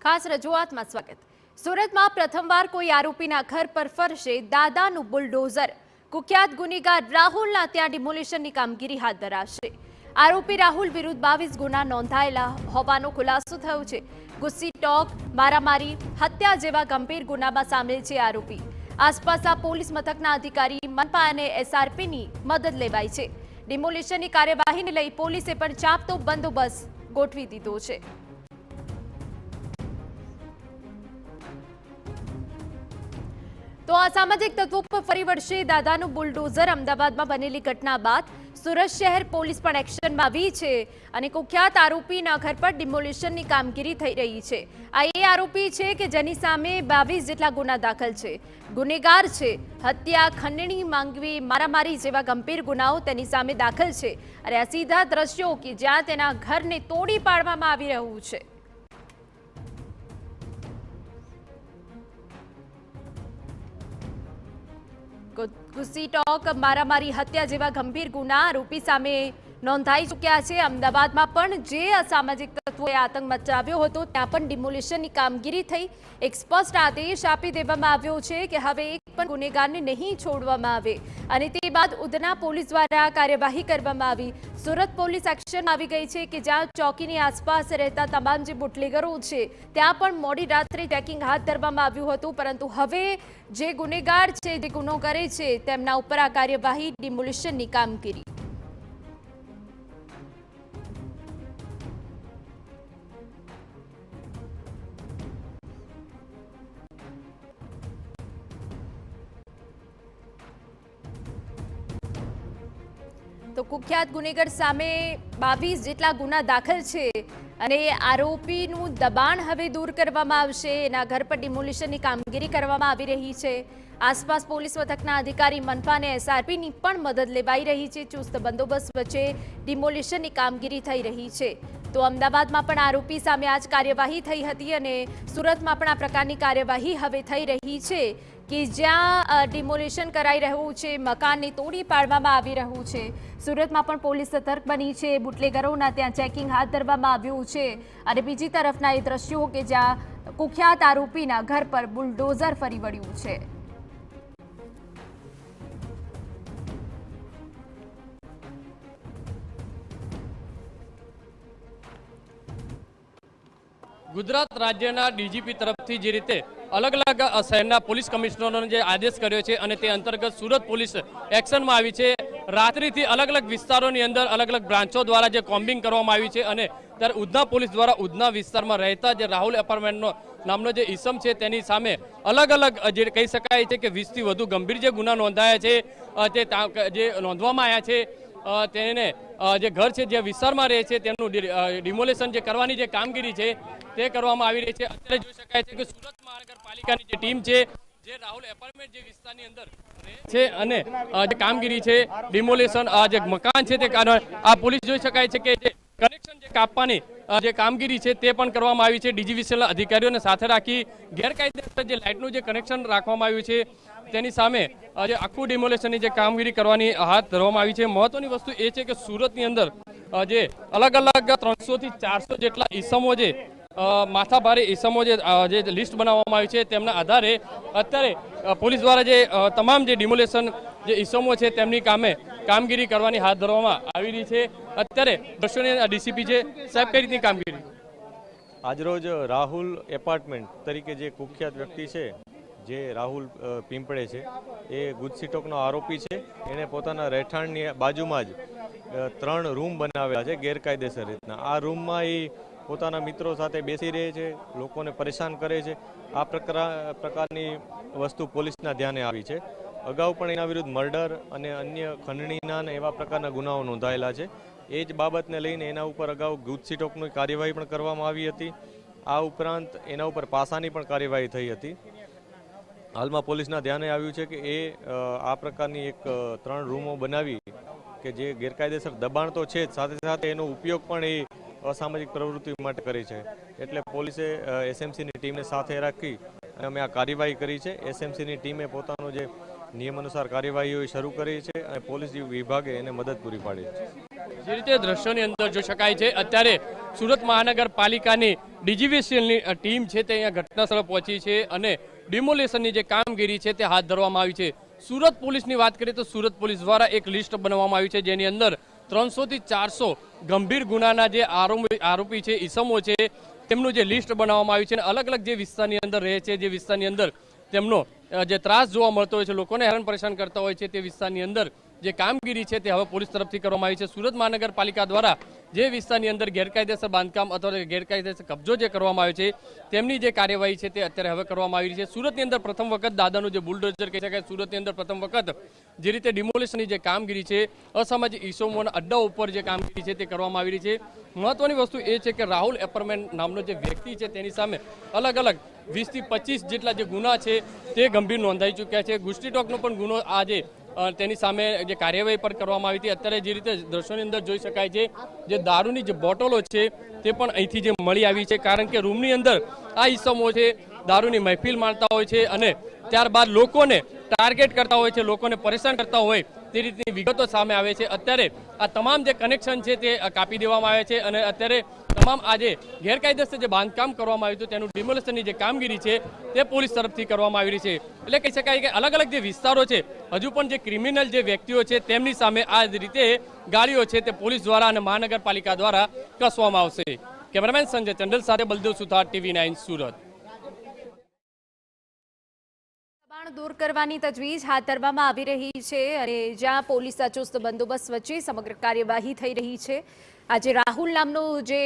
ખાસ રજૂઆતમાં સ્વાગત। સુરતમાં પ્રથમવાર કોઈ આરોપીના ઘર પર ફરશે દાદાનું બુલડોઝર। કુખ્યાત ગુનેગાર રાહુલના ત્યાં ડિમોલિશનની કામગીરી હાથ ધરાશે। આરોપી રાહુલ વિરુદ્ધ 22 ગુના નોંધાયેલા હોવાનો ખુલાસો થયો છે। ગુસ્સી ટોક, મારામારી, હત્યા જેવા ગંભીર ગુનામાં સામેલ છે આરોપી। આસપાસના પોલીસ મથકના અધિકારી, મનપા અને એસઆરપીની મદદ લેવાઈ છે। ડિમોલિશનની કાર્યવાહીને લઈ પોલીસે પણ ચાંપતો બંદોબસ્ત ગોઠવી દીધો છે। તો અસામાજિક તત્વો પર ફરી વળશે દાદાનું બુલડોઝર। અમદાવાદમાં બનેલી ઘટના બાદ સુરત શહેર પોલીસ પણ એક્શનમાં આવી છે અને કુખ્યાત આરોપીના ઘર પર ડિમોલિશનની કામગીરી થઈ રહી છે। આ એ આરોપી છે કે જેની સામે 22 જેટલા ગુના દાખલ છે। ગુનેગાર છે, હત્યા, ખંડણી માંગવી, મારામારી જેવા ગંભીર ગુનાઓ તેની સામે દાખલ છે અને આ સીધા દ્રશ્યો કે જ્યાં તેના ઘરને તોડી પાડવામાં આવી રહ્યું છે। ગુસ્સી ટોક, મારામારી, હત્યા જેવા ગંભીર ગુના આરોપી સામે નોંધાઈ ચૂક્યા છે। અમદાવાદમાં પણ જે અસામાજિક તત્વોએ આતંક મચાવ્યો હતો ત્યાં પણ ડિમોલિશનની કામગીરી થઈ। એક સ્પષ્ટ આદેશ આપી દેવામાં આવ્યો છે કે હવે એક પણ ગુનેગારને નહીં છોડવામાં આવે અને તે બાદ ઉધના પોલીસ દ્વારા કાર્યવાહી કરવામાં આવી। સુરત પોલીસ એક્શન આવી ગઈ છે કે જ્યાં ચોકીની આસપાસ રહેતા તમામ જે બુટલેગરો છે ત્યાં પણ મોડી રાત્રે ચેકિંગ હાથ ધરવામાં આવ્યું હતું, પરંતુ હવે જે ગુનેગાર છે, જે ગુનો કરે છે તેમના ઉપર આ કાર્યવાહી, ડિમોલિશનની કામગીરી। તો કુખ્યાત ગુનેગાર સામે 22 જેટલા ગુના દાખલ છે અને આરોપીનું દબાણ હવે દૂર કરવામાં આવશે। એના ઘર પર ડિમોલિશનની કામગીરી કરવામાં આવી રહી છે। આસપાસ પોલીસ મથકના અધિકારી, મનપા અને એસઆરપીની પણ મદદ લેવાઈ રહી છે। ચુસ્ત બંદોબસ્ત વચ્ચે ડિમોલિશનની કામગીરી થઈ રહી છે। તો અમદાવાદમાં પણ આરોપી સામે આજ કાર્યવાહી થઈ હતી અને સુરતમાં પણ આ પ્રકારની કાર્યવાહી હવે થઈ રહી છે કે જ્યાં ડિમોલિશન કરાઈ રહ્યું છે, મકાનને તોડી પાડવામાં આવી રહ્યું છે। સુરતમાં પણ પોલીસ સતર્ક બની છે, બુટલેગરોના ત્યાં ચેકિંગ હાથ ધરવામાં આવ્યું છે અને બીજી તરફના એ દ્રશ્યો કે જ્યાં કુખ્યાત આરોપીના ઘર પર બુલડોઝર ફરી વળ્યું છે। ગુજરાત રાજ્યના ડીજીપી તરફથી જે રીતે અલગ અલગ શહેરના પોલીસ કમિશનરોને જે આદેશ કર્યો છે અને તે અંતર્ગત સુરત પોલીસ એક્શનમાં આવી છે। રાત્રિથી અલગ અલગ વિસ્તારોની અંદર અલગ અલગ બ્રાન્ચો દ્વારા જે કોમ્બિંગ કરવામાં આવી છે અને ત્યારે ઉધના પોલીસ દ્વારા ઉધના વિસ્તારમાં રહેતા જે રાહુલ એપાર્ટમેન્ટનો નામનો જે ઈસમ છે તેની સામે અલગ અલગ જે કહી શકાય છે કે 20થી વધુ ગંભીર જે ગુના નોંધાયા છે તે જે નોંધવામાં આવ્યા છે તેને જે ઘર છે જે વિસ્તારમાં રહે છે તેમનું ડિમોલેશન જે કરવાની જે કામગીરી છે તે કરવામાં આવી રહી છે। અત્યારે જોઈ શકાય છે કે સુરત મહાનગરપાલિકાની જે ટીમ છે જે રાહુલ એપાર્ટમેન્ટ જે વિસ્તારની અંદર છે અને જે કામગીરી છે ડિમોલેશન જે મકાન છે તે આ પોલીસ જોઈ શકાય છે કે જે કનેક્શન જે કાપવાની જે કામગીરી છે તે પણ કરવામાં આવી છે। ડીજીવીસીએલના અધિકારીઓને સાથે રાખી ગેરકાયદેસર જે લાઇટનું જે કનેક્શન રાખવામાં આવ્યું છે તેની સામે જે આખું ડિમોલેશનની જે કામગીરી કરવાની હાથ ધરવામાં આવી છે। મહત્વની વસ્તુ એ છે કે સુરતની અંદર જે અલગ અલગ 300 થી 400 જેટલા ઈસમો જે માથાભારે ઈસમો જે લિસ્ટ બનાવવામાં આવી છે તેમના આધારે અત્યારે પોલીસ દ્વારા જે તમામ જે ડિમોલેશન જે ઈસમો છે તેમની કામગીરી કરવાની હાથ ધરવામાં આવી રહી છે। અત્યારે દ્રશ્યોની ડીસીપી છે સાહેબ, કઈ રીતની કામગીરી? આજરોજ રાહુલ એપાર્ટમેન્ટ તરીકે જે કુખ્યાત વ્યક્તિ છે, જે રાહુલ પીંપળે છે, એ ગુજસીટોકનો આરોપી છે। એણે પોતાના રહેઠાણની બાજુમાં જ 3 રૂમ બનાવેલા છે ગેરકાયદેસર રીતના। આ રૂમમાં એ પોતાના મિત્રો સાથે બેસી રહે છે, લોકોને પરેશાન કરે છે। આ પ્રકારની વસ્તુ પોલીસના ધ્યાને આવી છે। અગાઉ પણ એના વિરુદ્ધ મર્ડર અને અન્ય ખંડણીના અને એવા પ્રકારના ગુનાઓ નોંધાયેલા છે। એ જ બાબતને લઈને એના ઉપર અગાઉ ગુજસીટોકની કાર્યવાહી પણ કરવામાં આવી હતી। આ ઉપરાંત એના ઉપર પાસાની પણ કાર્યવાહી થઈ હતી। હાલમાં પોલીસના ધ્યાને આવ્યું છે કે એ આ પ્રકારની એક 3 રૂમો બનાવી કે જે ગેરકાયદેસર દબાણ તો છે જ, સાથે સાથે એનો ઉપયોગ પણ એ અસામાજિક પ્રવૃત્તિ માટે કરી છે। એટલે પોલીસે એસએમસીની ટીમને સાથે રાખી અને અમે આ કાર્યવાહી કરી છે। એસએમસીની ટીમે પોતાનો જે નિયમ અનુસાર કાર્યવાહીઓ શરૂ કરી છે અને પોલીસ વિભાગે એને મદદ પૂરી પાડી છે। જે રીતે દ્રશ્યોની અંદર જોઈ શકાય છે અત્યારે સુરત મહાનગરપાલિકાની ડીજીવીસીએલની ટીમ છે તે અહીંયા ઘટના સ્થળે પહોંચી છે અને ડિમોલેશનની જે કામગીરી છે તે હાથ ધરવામાં આવી છે. સુરત પોલીસની વાત કરીએ તો સુરત પોલીસ દ્વારા એક લિસ્ટ બનાવવામાં આવ્યું છે, જેની અંદર 300 થી 400 ગંભીર ગુનાના જે આરોપી છે, ઈસમો છે, તેમનું જે લિસ્ટ બનાવવામાં આવ્યું છે અને અલગ અલગ જે વિસ્તારની અંદર રહે છે, જે વિસ્તારની અંદર તેમનો જે ત્રાસ જોવા મળતો હોય છે, લોકોને હેરાન પરેશાન કરતા હોય છે, તે વિસ્તારની અંદર જે કામગીરી છે તે હવે પોલીસ તરફથી કરવામાં આવી છે. સુરત મહાનગરપાલિકા દ્વારા જે વિસ્તારની અંદર ગેરકાયદેસર બાંધકામ અથવા ગેરકાયદેસર કબજો જે કરવામાં આવ્યો છે તેમની જે કાર્યવાહી છે તે અત્યારે હવે કરવામાં આવી રહી છે. સુરતની અંદર પ્રથમ વખત દાદાનું જે બુલડોઝર કહી શકાય, સુરતની અંદર પ્રથમ વખત જે રીતે ડિમોલિશનની જે કામગીરી છે, અસામાજિક ઈસમોના અડ્ડા ઉપર જે કામગીરી છે તે કરવામાં આવી રહી છે. મહત્વની વસ્તુ એ છે કે રાહુલ એપાર્ટમેન્ટ નામનો જે વ્યક્તિ છે તેની સામે અલગ અલગ 20 થી 25 જેટલા જે ગુના છે તે ગંભીર નોંધાઈ ચૂક્યા છે. ગુસ્ટીટોકનો પણ ગુનો આજે તેની સામે જે કાર્યવાહી પર કરવામાં આવી હતી. અત્યારે જે રીતે દ્રશ્યોની અંદર જોઈ શકાય છે, જે દારૂની જે બોટલો છે તે પણ અહીંથી જે મળી આવી છે, કારણ કે રૂમની અંદર આ ઈસમો છે દારૂની મહેફિલ માણતા હોય છે અને ત્યારબાદ લોકોને ટાર્ગેટ કરતા હોય છે, લોકોને પરેશાન કરતા હોય તે રીતની વિગતો સામે આવે છે. અત્યારે આ તમામ જે કનેક્શન છે તે કાપી દેવામાં આવે છે અને અત્યારે તમામ આજે ગેરકાયદેસર જે બાંધકામ કરવામાં આવ્યું હતું તેનું ડિમોલેશનની જે કામગીરી છે તે પોલીસ તરફથી કરવામાં આવી રહી છે. એટલે કહી શકાય કે અલગ અલગ જે વિસ્તારો છે, હજુ પણ જે ક્રિમિનલ જે વ્યક્તિઓ છે તેમની સામે આ રીતે ગાડીઓ છે તે પોલીસ દ્વારા અને મહાનગરપાલિકા દ્વારા કસવામાં આવશે. કેમેરામેન સંજય ચંડલ સાથે બલદેવ સુથાર, TV9 સુરત. દબાણ દૂર કરવાની તજવીજ હાથ ધરવામાં આવી રહી છે અને જ્યાં પોલીસના ચુસ્ત બંદોબસ્ત વચ્ચે સમગ્ર કાર્યવાહી થઈ રહી છે. આજે રાહુલ નામનો જે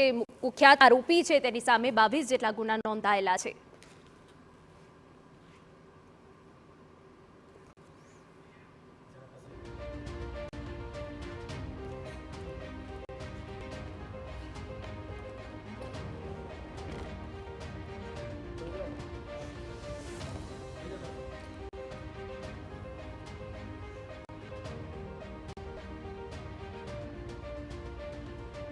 કુખ્યાત આરોપી છે તેની સામે 22 જેટલા ગુના નોંધાયેલા છે.